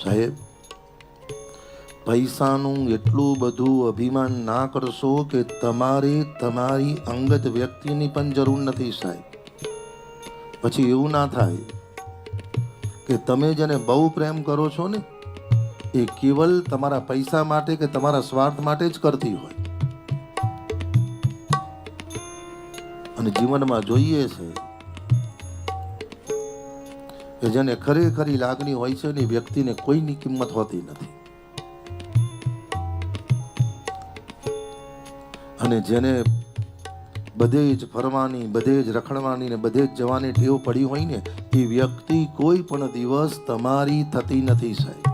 સાહેબ, પૈસાનું એટલું બધું અભિમાન ના કરશો કે તમારે તમારી અંગત વ્યક્તિની પણ જરૂર નથી સાહેબ. પછી એવું ના થાય કે તમે જેને બહુ પ્રેમ કરો છો ને એ કેવલ તમારા પૈસા માટે કે તમારા સ્વાર્થ માટે જ કરતી હોય. અને જીવનમાં જોઈએ છે કે જેને ખરેખરી લાગણી હોય છે ને વ્યક્તિને કોઈની કિંમત હોતી નથી. અને જેને બધે જ ફરવાની, બધે જ રખડવાની ને બધે જ જવાની ટેવ પડી હોય ને એ વ્યક્તિ કોઈ પણ દિવસ તમારી થતી નથી સાહેબ.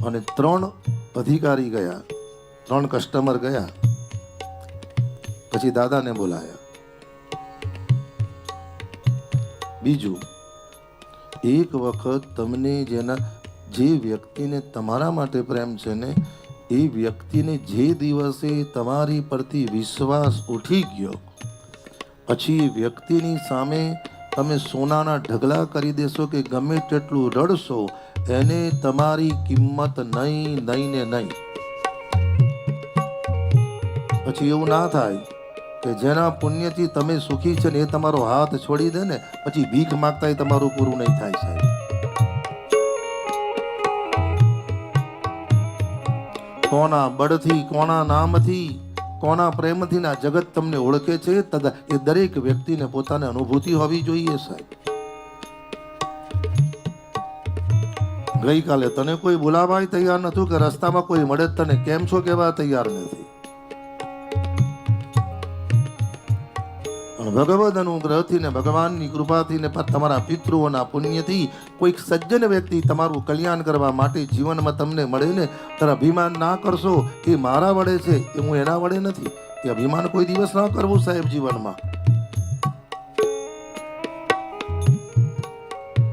અને 3 અધિકારી ગયા, 3 કસ્ટમર ગયા, પછી દાદાને બોલાયા. બીજું, એક વખત તમને જે વ્યક્તિને તમારા માટે પ્રેમ છે ને એ વ્યક્તિને જે દિવસે તમારી પરથી વિશ્વાસ ઉઠી ગયો પછી વ્યક્તિની સામે તમે સોનાના ઢગલા કરી દેશો કે ગમે તેટલું રડશો, એને તમારી કિંમત નહીં નહીં ને નહીં. પછી એવું ના થાય કે જેના પુણ્યથી તમે સુખી છે ને એ તમારો હાથ છોડી દે ને પછી ભીખ માંગતા તમારું પૂરું નહીં થાય સાહેબ. કોના બળથી, કોના નામથી, કોના પ્રેમથી ના જગત તમને ઓળખે છે એ દરેક વ્યક્તિને પોતાની અનુભૂતિ હોવી જોઈએ સાહેબ. ગઈકાલે તને કોઈ બોલાવવા તૈયાર નતું કે રસ્તામાં કોઈ મળે તને કેમ છો કહેવા તૈયાર નથી. ભગવદ અનુગ્રહથી ને ભગવાનની કૃપાથી ને તમારા પિતૃઓના પુણ્યથી કોઈક સજ્જન વ્યક્તિ તમારું કલ્યાણ કરવા માટે જીવનમાં તમને મળે ને ત્યારે અભિમાન ના કરશો એ મારા વડે છે, એ હું એના વડે નથી. એ અભિમાન કોઈ દિવસ ના કરવું સાહેબ જીવનમાં.